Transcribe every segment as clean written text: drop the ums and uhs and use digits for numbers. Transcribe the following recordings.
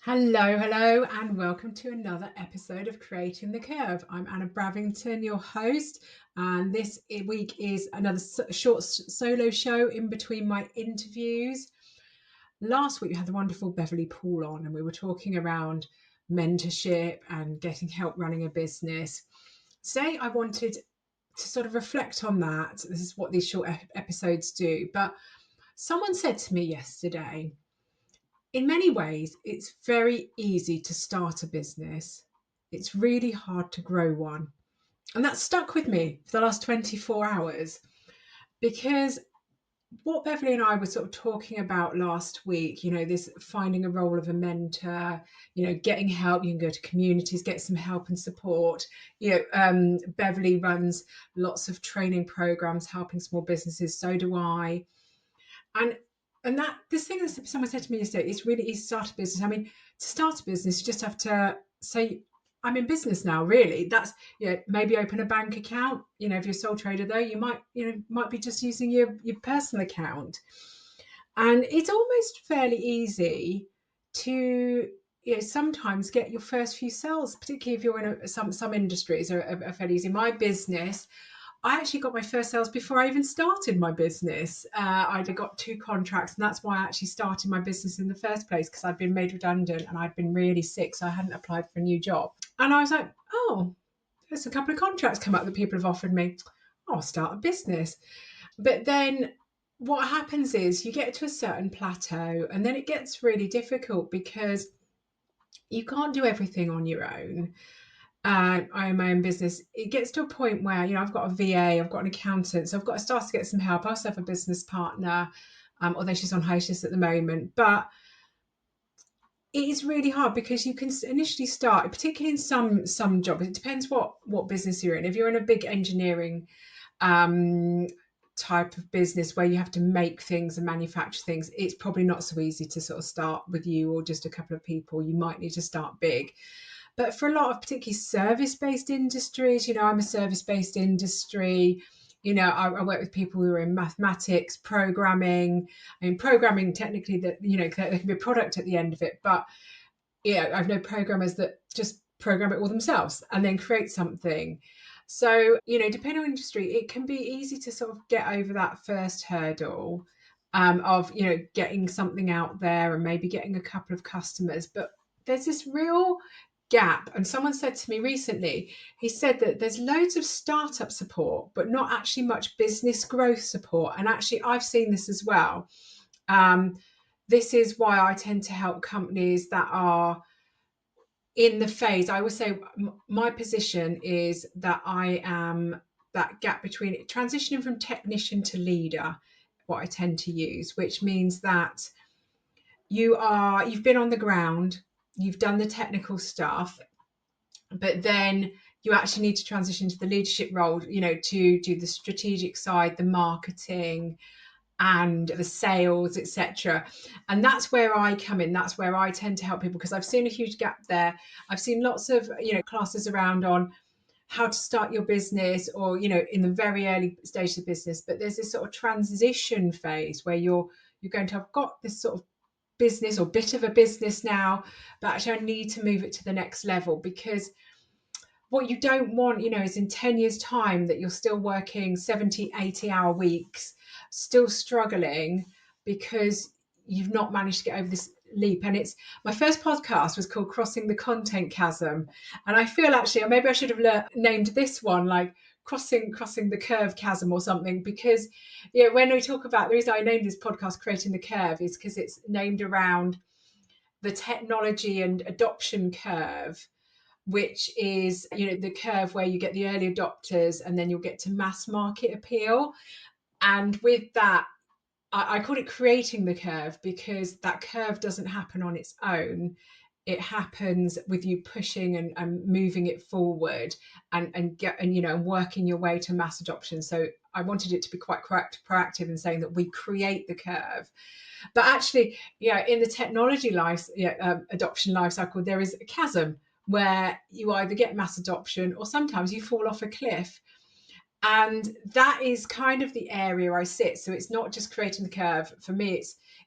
Hello, and welcome to another episode of Creating the Curve. I'm Anna Bravington, your host, and this week is another short solo show in between my interviews. Last week, we had the wonderful Beverly Poole on, and we were talking around mentorship and getting help running a business. Today, I wanted to sort of reflect on that. This is what these short episodes do. But someone said to me yesterday, in many ways, it's very easy to start a business. It's really hard to grow one. And that stuck with me for the last 24 hours because what Beverly and I were sort of talking about last week, this finding a role of a mentor, getting help. You can go to communities, get some help and support. Beverly runs lots of training programs helping small businesses. So do I. And that this thing that someone said to me yesterday, it's really easy to start a business. I mean, to start a business, you just have to say, I'm in business now, really. That's maybe open a bank account. If you're a sole trader though, you might be just using your personal account. And it's almost fairly easy to sometimes get your first few sales, particularly if you're in some industries are fairly easy. My business, I actually got my first sales before I even started my business. I'd got 2 contracts, and that's why I actually started my business in the first place, because I'd been made redundant and I'd been really sick, so I hadn't applied for a new job. And I was like, oh, there's a couple of contracts come up that people have offered me. I'll start a business. But then what happens is you get to a certain plateau, and then it gets really difficult because you can't do everything on your own. I own my own business. It gets to a point where, I've got a VA, I've got an accountant, so I've got to start to get some help. I also have a business partner, although she's on hiatus at the moment. But it is really hard because you can initially start, particularly in some jobs. It depends what business you're in. If you're in a big engineering um, type of business where you have to make things and manufacture things, it's probably not so easy to sort of start with you or just a couple of people. You might need to start big. But for a lot of particularly service-based industries, I'm a service-based industry. I work with people who are in mathematics, programming. I mean, programming technically that, there can be a product at the end of it, but I've known programmers that just program it all themselves and then create something. So, depending on industry, it can be easy to sort of get over that first hurdle of, getting something out there and maybe getting a couple of customers. But there's this real gap. And someone said to me recently, he said that there's loads of startup support, but not actually much business growth support. And actually, I've seen this as well. Um, this is why I tend to help companies that are in the phase. I always say my position is that I am that gap between transitioning from technician to leader, what I tend to use, which means that you've been on the ground, you've done the technical stuff, but then you actually need to transition to the leadership role, to do the strategic side, the marketing and the sales, etc. And that's where I come in. That's where I tend to help people, because I've seen a huge gap there. I've seen lots of classes around on how to start your business, or in the very early stages of business. But there's this sort of transition phase where you're going to have got this sort of business or bit of a business now, but actually I need to move it to the next level, because what you don't want, is in 10 years time that you're still working 70, 80-hour weeks, still struggling because you've not managed to get over this leap. And it's my first podcast was called Crossing the Content Chasm. And I feel actually, or maybe I should have named this one like crossing the curve chasm or something, because when we talk about, the reason I named this podcast Creating the Curve is because it's named around the technology and adoption curve, which is the curve where you get the early adopters and then you'll get to mass market appeal. And with that, I call it creating the curve, because that curve doesn't happen on its own. It happens with you pushing and moving it forward and working your way to mass adoption. So I wanted it to be quite proactive in saying that we create the curve. But actually, in the technology adoption life cycle, there is a chasm where you either get mass adoption or sometimes you fall off a cliff. And that is kind of the area I sit. So it's not just creating the curve. For me,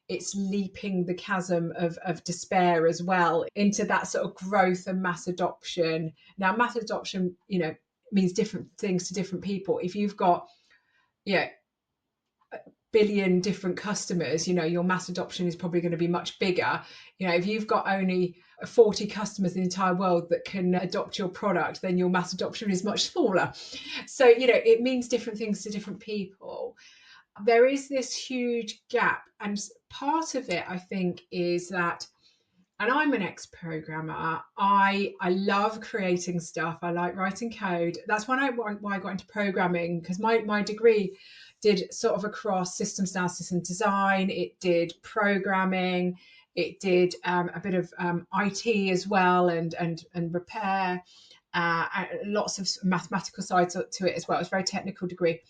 it's leaping the chasm of despair as well into that sort of growth and mass adoption. Now, mass adoption, means different things to different people. If you've got, yeah, billion different customers, your mass adoption is probably going to be much bigger. If you've got only 40 customers in the entire world that can adopt your product, then your mass adoption is much smaller. So, it means different things to different people. There is this huge gap. And part of it, I think, is that, and I'm an ex-programmer. I love creating stuff. I like writing code. That's why I got into programming, because my degree did sort of across systems analysis and design. It did programming. It did a bit of IT as well, and repair. Lots of mathematical sides to it as well. It was a very technical degree.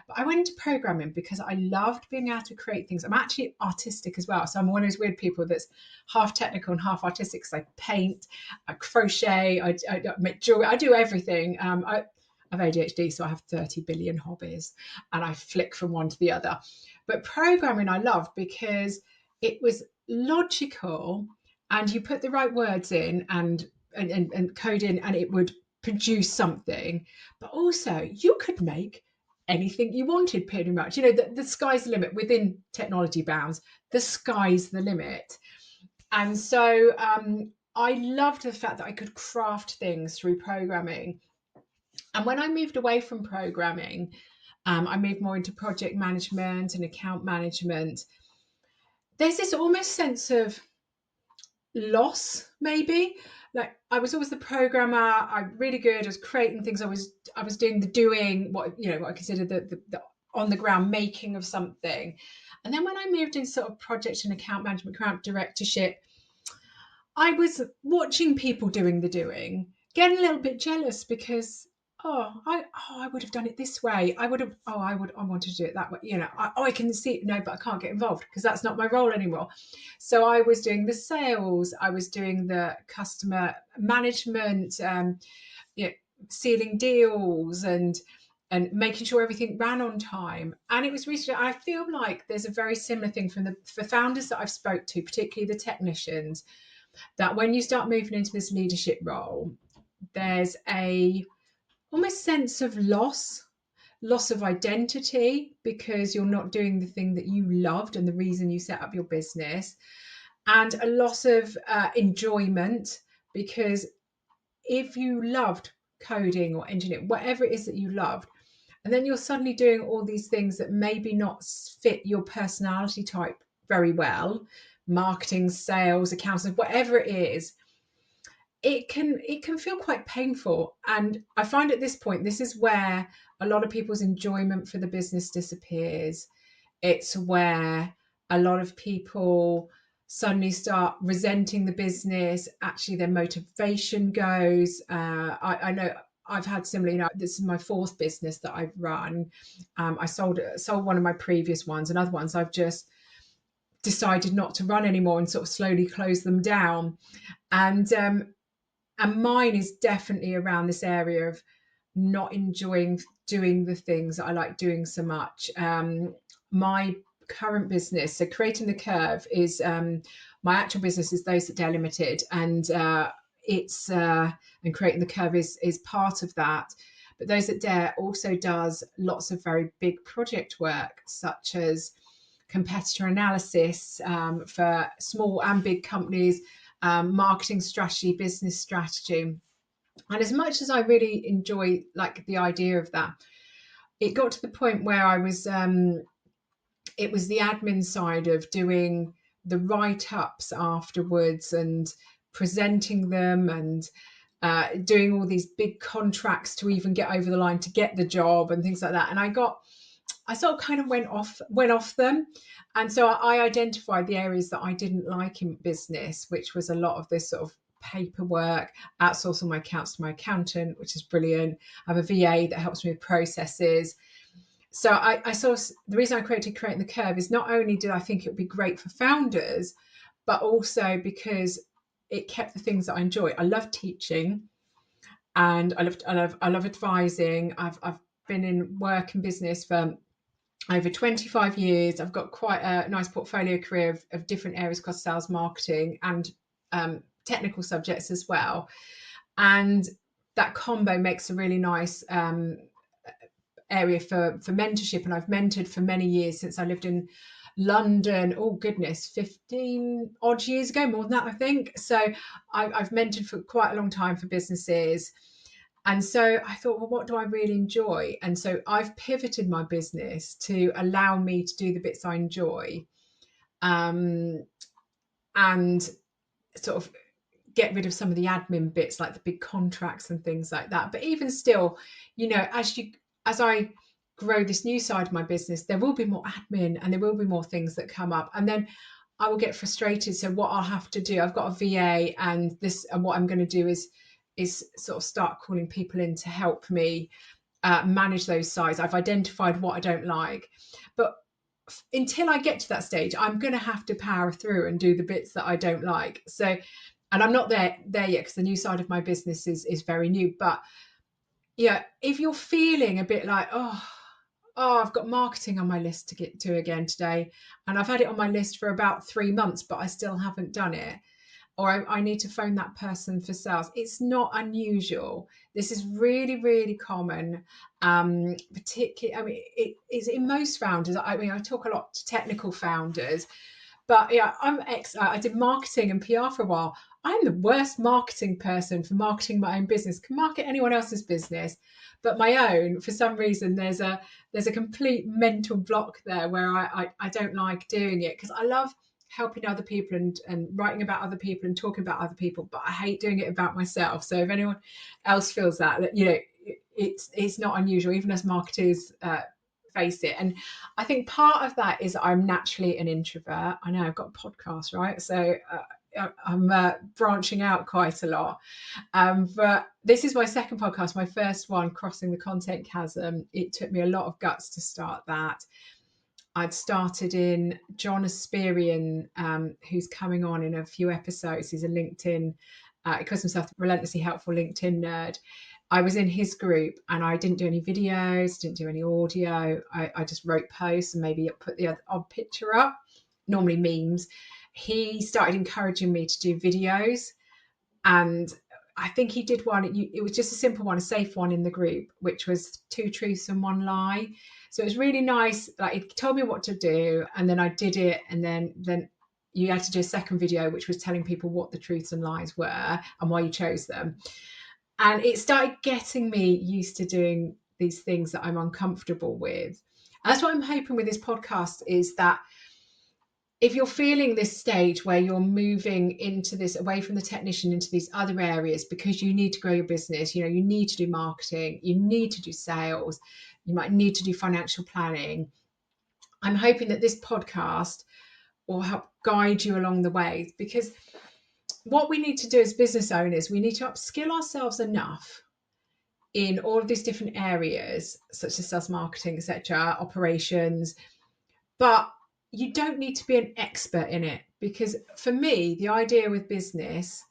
But I went into programming because I loved being able to create things. I'm actually artistic as well. So I'm one of those weird people that's half technical and half artistic, because I paint, I crochet, I make jewelry, I do everything. I have ADHD, so I have 30 billion hobbies and I flick from one to the other. But programming I loved because it was logical, and you put the right words in and code in, and it would produce something. But also you could make anything you wanted, pretty much. The sky's the limit within technology bounds. The sky's the limit. And so I loved the fact that I could craft things through programming. And when I moved away from programming, I moved more into project management and account management. There's this almost sense of loss, maybe. Like, I was always the programmer. I'm really good. I was creating things. I was doing the doing, what I consider the on the ground making of something. And then when I moved into sort of project and account management, account directorship, I was watching people doing the doing, getting a little bit jealous because I would have done it this way. I wanted to do it that way. I can see it, no, but I can't get involved because that's not my role anymore. So I was doing the sales, I was doing the customer management, sealing deals and making sure everything ran on time. And it was recently, I feel like there's a very similar thing for founders that I've spoke to, particularly the technicians, that when you start moving into this leadership role, there's a almost sense of loss of identity, because you're not doing the thing that you loved and the reason you set up your business, and a loss of enjoyment, because if you loved coding or engineering, whatever it is that you loved, and then you're suddenly doing all these things that maybe not fit your personality type very well, marketing, sales, accounting, whatever it is, it can feel quite painful. And I find at this point, this is where a lot of people's enjoyment for the business disappears. It's where a lot of people suddenly start resenting the business. Actually, their motivation goes. I know I've had similarly. This is my fourth business that I've run. I sold one of my previous ones, and other ones I've just decided not to run anymore and sort of slowly close them down. And mine is definitely around this area of not enjoying doing the things that I like doing so much. My current business, so Creating the Curve, is my actual business is Those That Dare Limited, and it's and Creating the Curve is part of that. But Those That Dare also does lots of very big project work, such as competitor analysis for small and big companies, marketing strategy, business strategy. And as much as I really enjoy like the idea of that, it got to the point where I was it was the admin side of doing the write-ups afterwards and presenting them, and doing all these big contracts to even get over the line to get the job and things like that. And I sort of kind of went off them. And so I identified the areas that I didn't like in business, which was a lot of this sort of paperwork, outsourcing my accounts to my accountant, which is brilliant. I have a VA that helps me with processes. So I saw the reason I created Creating the Curve is not only did I think it would be great for founders, but also because it kept the things that I enjoy. I love teaching, and I love advising. I've been in work and business for over 25 years. I've got quite a nice portfolio career of different areas across sales, marketing, and technical subjects as well. And that combo makes a really nice area for mentorship. And I've mentored for many years since I lived in London. Oh goodness, 15 odd years ago, more than that, I think. So I've mentored for quite a long time for businesses. And so I thought, well, what do I really enjoy? And so I've pivoted my business to allow me to do the bits I enjoy, and sort of get rid of some of the admin bits like the big contracts and things like that. But even still, as I grow this new side of my business, there will be more admin and there will be more things that come up, and then I will get frustrated. So what I'll have to do, I've got a VA, and what I'm going to do is sort of start calling people in to help me manage those sides. I've identified what I don't like, but until I get to that stage, I'm going to have to power through and do the bits that I don't like. So, and I'm not there yet, because the new side of my business is very new. But yeah, if you're feeling a bit like, oh, I've got marketing on my list to get to again today, and I've had it on my list for about 3 months, but I still haven't done it, or I need to phone that person for sales. It's not unusual. This is really, really common. Particularly, I mean, it is in most founders. I mean, I talk a lot to technical founders, but yeah, I did marketing and PR for a while. I'm the worst marketing person for marketing my own business. Can market anyone else's business, but my own, for some reason, there's a complete mental block there where I don't like doing it, because I love helping other people and writing about other people and talking about other people, but I hate doing it about myself. So if anyone else feels that it's not unusual, even as marketers face it. And I think part of that is I'm naturally an introvert. I know I've got a podcast, right? So I'm branching out quite a lot. But this is my second podcast. My first one, Crossing the Content Chasm, it took me a lot of guts to start that. I'd started in John Asperian, who's coming on in a few episodes. He's a LinkedIn, he calls himself the Relentlessly Helpful LinkedIn Nerd. I was in his group, and I didn't do any videos, didn't do any audio. I just wrote posts and maybe put the odd picture up, normally memes. He started encouraging me to do videos, and I think he did one. It was just a simple one, a safe one in the group, which was 2 truths and 1 lie. So it was really nice. Like, he told me what to do, and then I did it, and then you had to do a second video, which was telling people what the truths and lies were and why you chose them. And it started getting me used to doing these things that I'm uncomfortable with. And that's what I'm hoping with this podcast, is that if you're feeling this stage where you're moving into this, away from the technician into these other areas, because you need to grow your business, you need to do marketing, you need to do sales, you might need to do financial planning, I'm hoping that this podcast will help guide you along the way. Because what we need to do as business owners, we need to upskill ourselves enough in all of these different areas, such as sales, marketing, etc., operations. But you don't need to be an expert in it, because for me, the idea with business,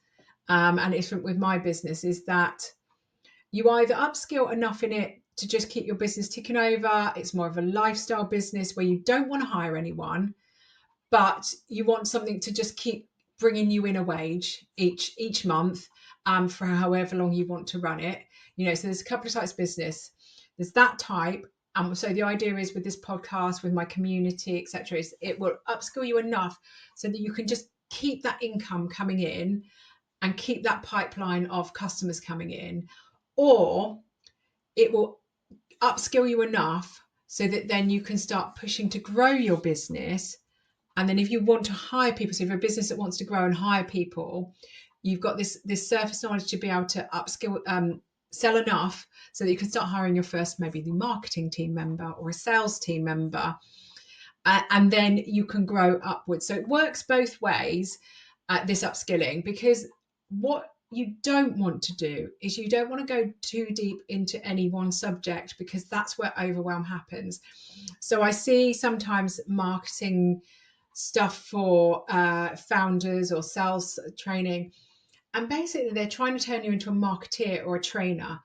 and it's with my business, is that you either upskill enough in it to just keep your business ticking over. It's more of a lifestyle business where you don't want to hire anyone, but you want something to just keep bringing you in a wage each month, for however long you want to run it. So there's a couple of types of business. There's that type. So the idea is, with this podcast, with my community, etc., is it will upskill you enough so that you can just keep that income coming in and keep that pipeline of customers coming in, or it will upskill you enough so that then you can start pushing to grow your business. And then if you want to hire people, so if you're a business that wants to grow and hire people, you've got this surface knowledge to be able to upskill, sell enough so that you can start hiring your first, maybe the marketing team member or a sales team member, and then you can grow upwards. So it works both ways, this upskilling, because what you don't want to do is you don't want to go too deep into any one subject, because that's where overwhelm happens. So I see sometimes marketing stuff for founders or sales training, and basically they're trying to turn you into a marketeer or a trainer.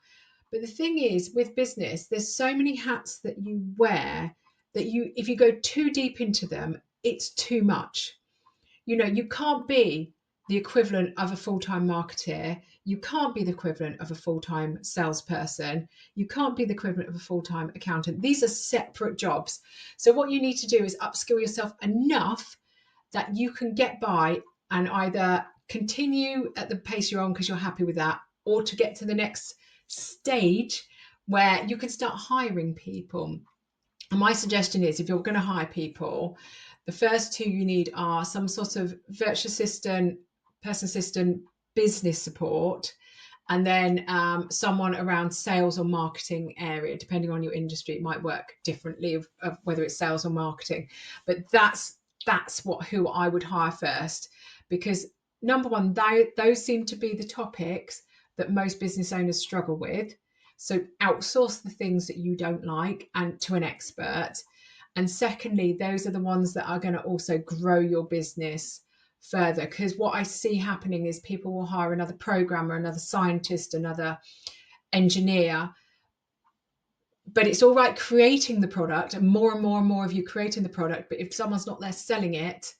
But the thing is, with business, there's so many hats that you wear that if you go too deep into them, it's too much. You can't be the equivalent of a full-time marketeer. You can't be the equivalent of a full-time salesperson. You can't be the equivalent of a full-time accountant. These are separate jobs. So what you need to do is upskill yourself enough that you can get by and either continue at the pace you're on because you're happy with that, or to get to the next stage where you can start hiring people. And my suggestion is, if you're going to hire people, the first two you need are some sort of virtual assistant, personal assistant, business support, and then someone around sales or marketing area. Depending on your industry, it might work differently of whether it's sales or marketing. But that's who I would hire first, because number one, those seem to be the topics that most business owners struggle with. So outsource the things that you don't like and to an expert. And secondly, those are the ones that are going to also grow your business further. Because what I see happening is people will hire another programmer, another scientist, another engineer. But it's all right creating the product, and more and more of you creating the product. But if someone's not there selling it,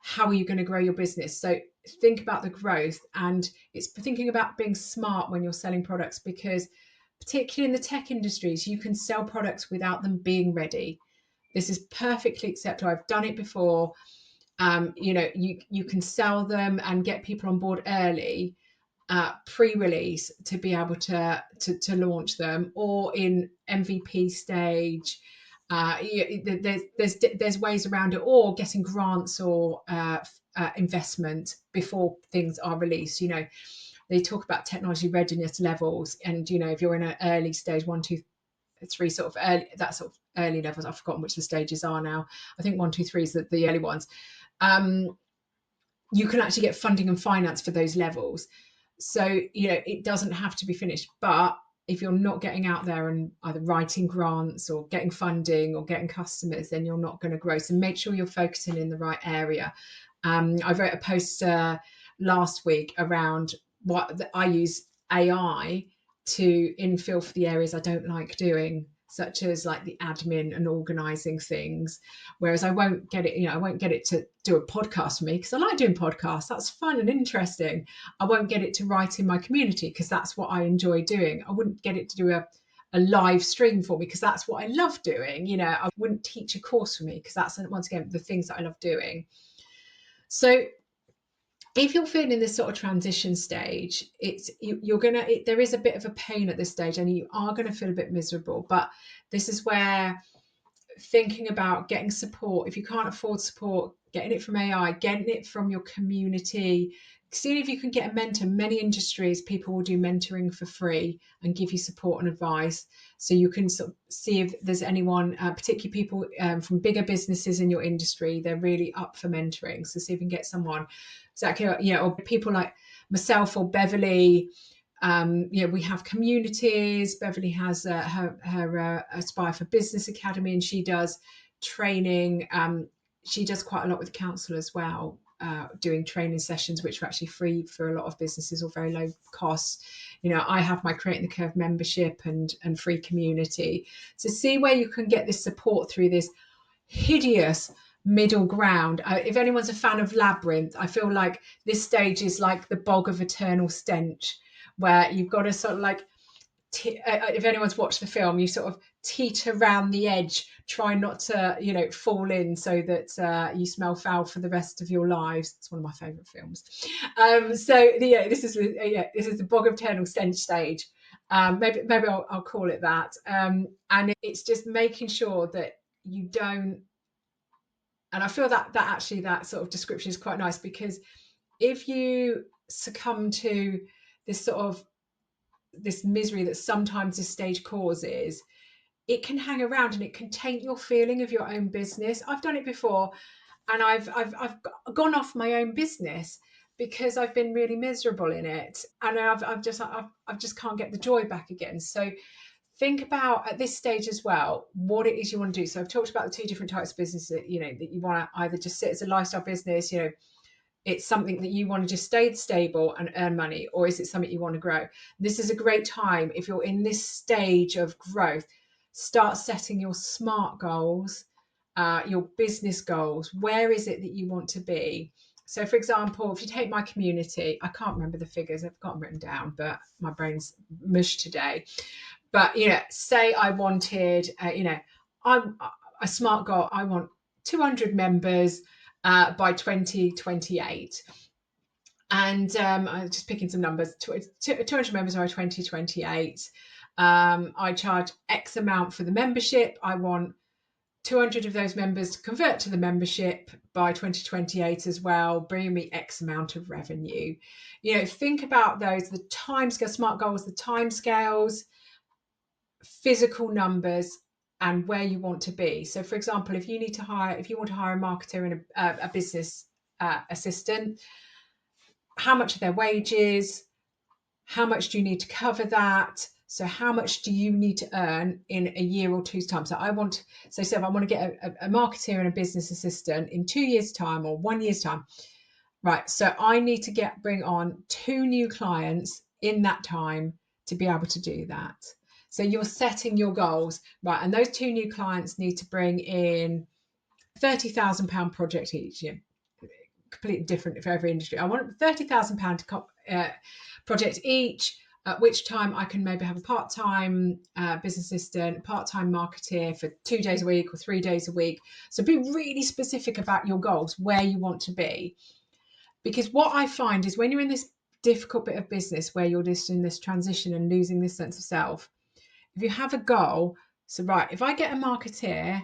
how are you going to grow your business? So think about the growth, and it's thinking about being smart when you're selling products, because particularly in the tech industries, you can sell products without them being ready. This is perfectly acceptable. I've done it before. You can sell them and get people on board early, pre-release, to be able to launch them, or in MVP stage. There's ways around it, or getting grants or investment before things are released. They talk about technology readiness levels, and if you're in an early stage, 1, 2, 3, sort of early, that sort of early levels. I've forgotten which the stages are now. I think 1, 2, 3 is the early ones. You can actually get funding and finance for those levels. So it doesn't have to be finished, but if you're not getting out there and either writing grants or getting funding or getting customers, then you're not going to grow. So make sure you're focusing in the right area. I wrote a post last week around what I use AI to infill for the areas I don't like doing, such as like the admin and organizing things. Whereas I won't get it to do a podcast for me, because I like doing podcasts. That's fun and interesting. I won't get it to write in my community, because that's what I enjoy doing. I wouldn't get it to do a live stream for me, because that's what I love doing. I wouldn't teach a course for me, because that's, once again, the things that I love doing. So if you're feeling this sort of transition stage, there is a bit of a pain at this stage, and you are going to feel a bit miserable. But this is where thinking about getting support, if you can't afford support, getting it from AI, getting it from your community, seeing if you can get a mentor. Many industries, people will do mentoring for free and give you support and advice. So you can sort of see if there's anyone, particularly people from bigger businesses in your industry, they're really up for mentoring. So see if you can get someone, exactly, or people like myself or Beverly. We have communities. Beverly has her Aspire for Business Academy, and she does training. She does quite a lot with council as well, doing training sessions, which are actually free for a lot of businesses or very low cost. I have my Creating the Curve membership and free community. So see where you can get this support through this hideous middle ground. If anyone's a fan of Labyrinth, I feel like this stage is like the bog of eternal stench, where you've got to sort of like, if anyone's watched the film, you sort of teeter around the edge, try not to, fall in, so that you smell foul for the rest of your lives. It's one of my favourite films. This is the bog of eternal stench stage. Maybe I'll call it that. And it's just making sure that you don't. And I feel that actually that sort of description is quite nice, because if you succumb to this misery that sometimes this stage causes, it can hang around and it can taint your feeling of your own business. I've done it before, and I've gone off my own business because I've been really miserable in it, and I've just can't get the joy back again. So think about at this stage as well what it is you want to do. So I've talked about the two different types of business that you want to either just sit as a lifestyle business, it's something that you want to just stay stable and earn money, or is it something you want to grow? This is a great time, if you're in this stage of growth, start setting your SMART goals, your business goals. Where is it that you want to be? So, for example, if you take my community, I can't remember the figures, I've got them written down, but my brain's mush today. But, say I wanted, I'm a SMART goal, I want 200 members by 2028. And I'm just picking some numbers, 200 members by 2028. I charge X amount for the membership. I want 200 of those members to convert to the membership by 2028 as well, bringing me X amount of revenue. Think about those, the timescale, SMART goals, the timescales, physical numbers, and where you want to be. So, for example, if you want to hire a marketer and a business assistant, how much are their wages? How much do you need to cover that? So how much do you need to earn in a year or two's time? So if I want to get a marketer and a business assistant in 2 years' time or 1 year's time, right? So I need to bring on 2 new clients in that time to be able to do that. So you're setting your goals, right? And those 2 new clients need to bring in £30,000 project each year. Completely different for every industry. I want £30,000 project each, at which time I can maybe have a part-time business assistant, part-time marketer for 2 days a week or 3 days a week. So be really specific about your goals, where you want to be. Because what I find is when you're in this difficult bit of business where you're just in this transition and losing this sense of self, if you have a goal, so right, if I get a marketer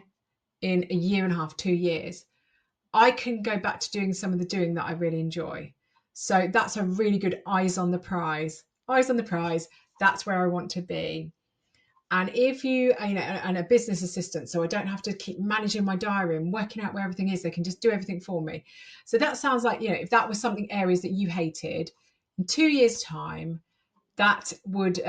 in a year and a half, 2 years, I can go back to doing some of the doing that I really enjoy. So that's a really good eyes on the prize. Eyes on the prize. That's where I want to be. And if and a business assistant, so I don't have to keep managing my diary and working out where everything is, they can just do everything for me. So that sounds like, if that was something areas that you hated, in 2 years' time, that would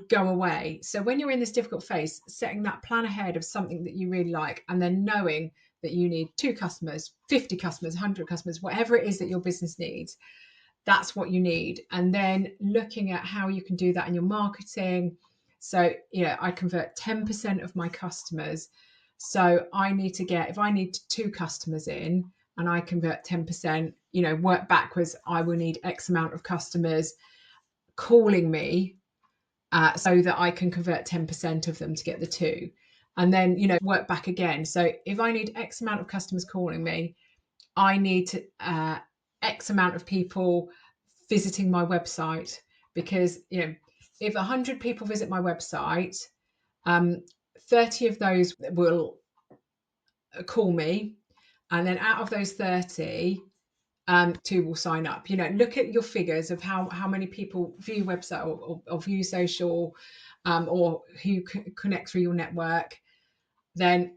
go away. So when you're in this difficult phase, setting that plan ahead of something that you really like, and then knowing that you need 2 customers, 50 customers, 100 customers, whatever it is that your business needs, that's what you need. And then looking at how you can do that in your marketing. So, I convert 10% of my customers. So I need to if I need 2 customers in and I convert 10%, work backwards, I will need X amount of customers calling me so that I can convert 10% of them to get the 2. And then, work back again. So if I need X amount of customers calling me, I need X amount of people visiting my website, because, if 100 people visit my website, 30 of those will call me. And then out of those 30, 2 will sign up. Look at your figures of how many people view your website or view social, or who connect through your network. Then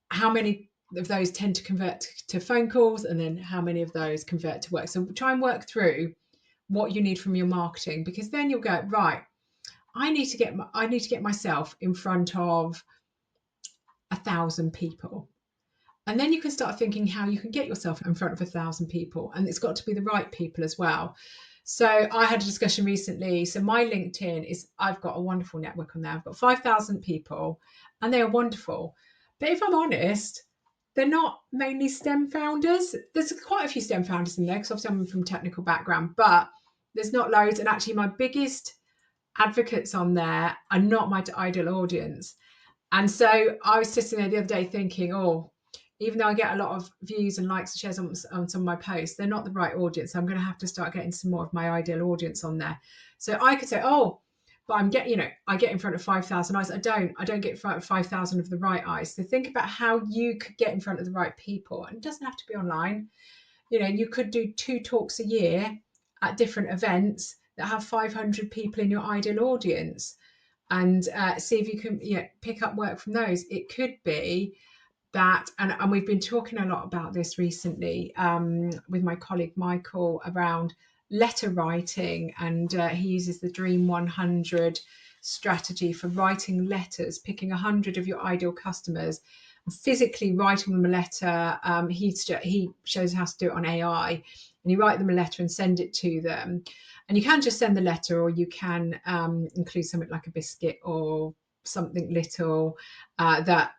how many of those tend to convert to phone calls, and then how many of those convert to work. So try and work through what you need from your marketing, because then you'll go, right, I need to get myself in front of 1,000 people. And then you can start thinking how you can get yourself in front of 1,000 people, and it's got to be the right people as well. So I had a discussion recently. So my LinkedIn I've got a wonderful network on there. I've got 5,000 people, and they are wonderful. But if I'm honest, they're not mainly STEM founders. There's quite a few STEM founders in there, because obviously I'm from a technical background, but there's not loads. And actually my biggest advocates on there are not my ideal audience. And so I was sitting there the other day thinking, even though I get a lot of views and likes and shares on some of my posts, they're not the right audience. I'm going to have to start getting some more of my ideal audience on there. So I could say, but I get in front of 5,000 eyes. I don't get in front of 5,000 of the right eyes. So think about how you could get in front of the right people. And it doesn't have to be online. You could do 2 talks a year at different events that have 500 people in your ideal audience, and see if you can pick up work from those. It could be that, and we've been talking a lot about this recently with my colleague Michael around letter writing, and he uses the Dream 100 strategy for writing letters, picking 100 of your ideal customers, and physically writing them a letter. He shows how to do it on AI, and you write them a letter and send it to them. And you can just send the letter, or you can include something like a biscuit or something little that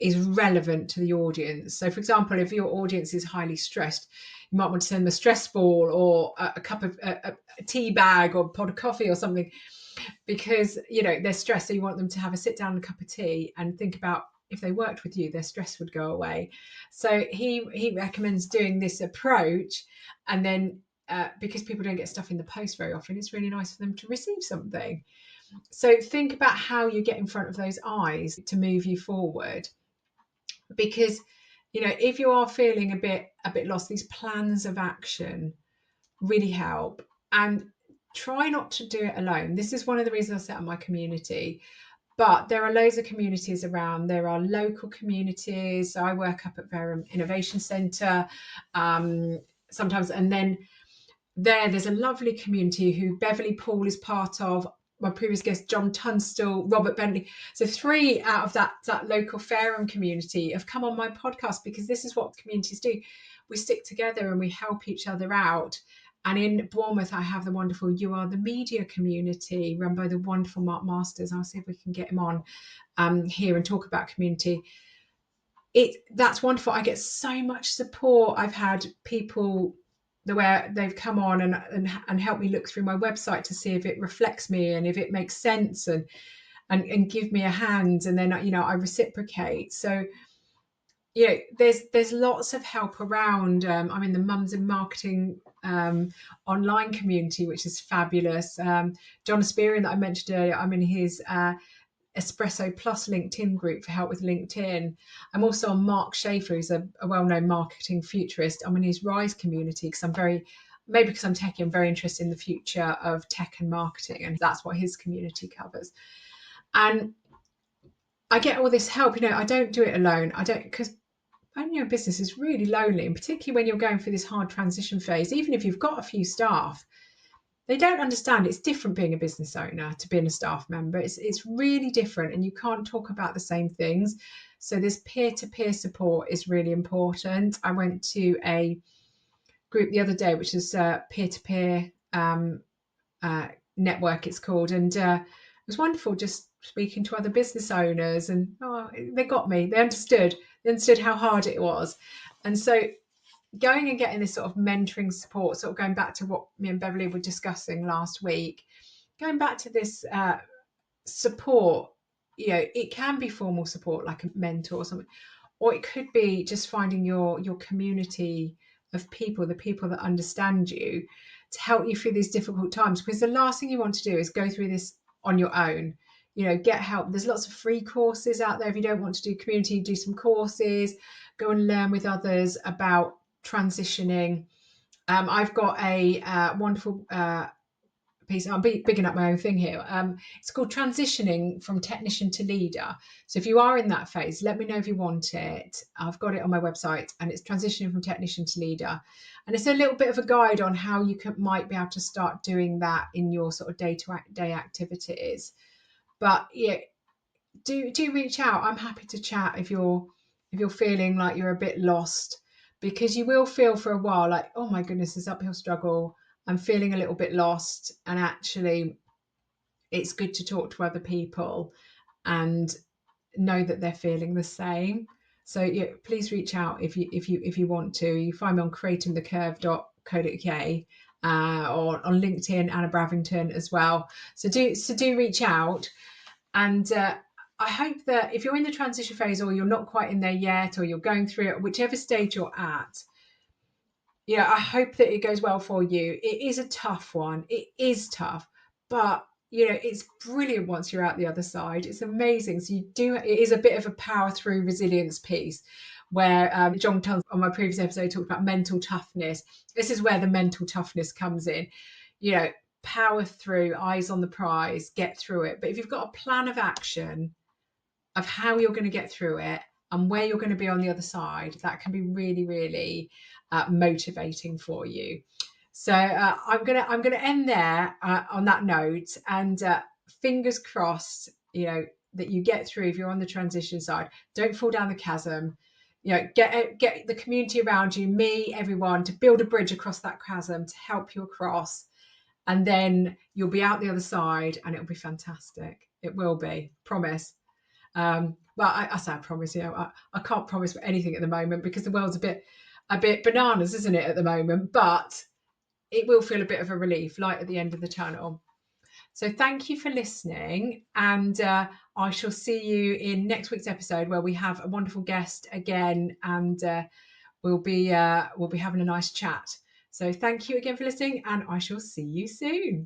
is relevant to the audience. So for example, if your audience is highly stressed, you might want to send them a stress ball or a cup of a tea bag or a pot of coffee or something, because they're stressed, so you want them to have a sit down and a cup of tea and think about if they worked with you, their stress would go away. So he recommends doing this approach, and then because people don't get stuff in the post very often, it's really nice for them to receive something. So think about how you get in front of those eyes to move you forward, because if you are feeling a bit lost, these plans of action really help. And try not to do it alone. This is one of the reasons I set up my community. But there are loads of communities around. There are local communities. So I work up at Verum Innovation Centre sometimes. And then there's a lovely community who Beverly Paul is part of, my previous guest, John Tunstall, Robert Bentley. So 3 out of that local Fareham community have come on my podcast, because this is what communities do. We stick together and we help each other out. And in Bournemouth, I have the wonderful You Are the Media community run by the wonderful Mark Masters. I'll see if we can get him on here and talk about community. That's wonderful. I get so much support. I've had people where they've come on and helped me look through my website to see if it reflects me and if it makes sense, and give me a hand, and then I reciprocate. So there's lots of help around. I'm in the Mums in Marketing online community, which is fabulous. John Asperian that I mentioned earlier, I'm in his Espresso Plus LinkedIn group for help with LinkedIn. I'm also on Mark Schaefer, who's a well-known marketing futurist. I'm in his Rise community because I'm very interested in the future of tech and marketing, and that's what his community covers. And I get all this help. I don't do it alone. Because owning your business is really lonely, and particularly when you're going through this hard transition phase. Even if you've got a few staff, they don't understand it's different being a business owner to being a staff member. It's really different, and you can't talk about the same things. So this peer-to-peer support is really important. I went to a group the other day, which is peer-to-peer network, it's called, and it was wonderful just speaking to other business owners, and they got me. They understood how hard it was. And so going and getting this sort of mentoring support, sort of going back to what me and Beverly were discussing last week, going back to this support, it can be formal support like a mentor or something, or it could be just finding your community of people, the people that understand you, to help you through these difficult times. Because the last thing you want to do is go through this on your own. Get help. There's lots of free courses out there. If you don't want to do community, do some courses, go and learn with others about transitioning. I've got a wonderful piece. I'm bigging up my own thing here. It's called Transitioning from Technician to Leader. So if you are in that phase, let me know if you want it. I've got it on my website, and it's Transitioning from Technician to Leader. And it's a little bit of a guide on how you might be able to start doing that in your sort of day-to-day activities. But do reach out. I'm happy to chat if you're feeling like you're a bit lost, because you will feel for a while like, oh my goodness, this uphill struggle. I'm feeling a little bit lost, and actually it's good to talk to other people and know that they're feeling the same. So please reach out if you want to. You find me on creatingthecurve.co.uk or on LinkedIn, Anna Bravington as well. So do reach out. And I hope that if you're in the transition phase, or you're not quite in there yet, or you're going through it, whichever stage you're at, I hope that it goes well for you. It is a tough one. It is tough, but it's brilliant once you're out the other side. It's amazing. So it is a bit of a power through resilience piece, where John Tunstall on my previous episode talked about mental toughness. This is where the mental toughness comes in. Power through, eyes on the prize, get through it. But if you've got a plan of action of how you're going to get through it and where you're going to be on the other side, that can be really, really motivating for you. So I'm gonna end there on that note, and fingers crossed, that you get through. If you're on the transition side, don't fall down the chasm. Get the community around you, me, everyone, to build a bridge across that chasm to help you across, and then you'll be out the other side, and it'll be fantastic. It will be. Promise. Well, I say I promise. I can't promise for anything at the moment because the world's a bit bananas, isn't it, at the moment? But it will feel a bit of a relief, light at the end of the tunnel. So thank you for listening, and I shall see you in next week's episode where we have a wonderful guest again, and we'll be having a nice chat. So thank you again for listening, and I shall see you soon.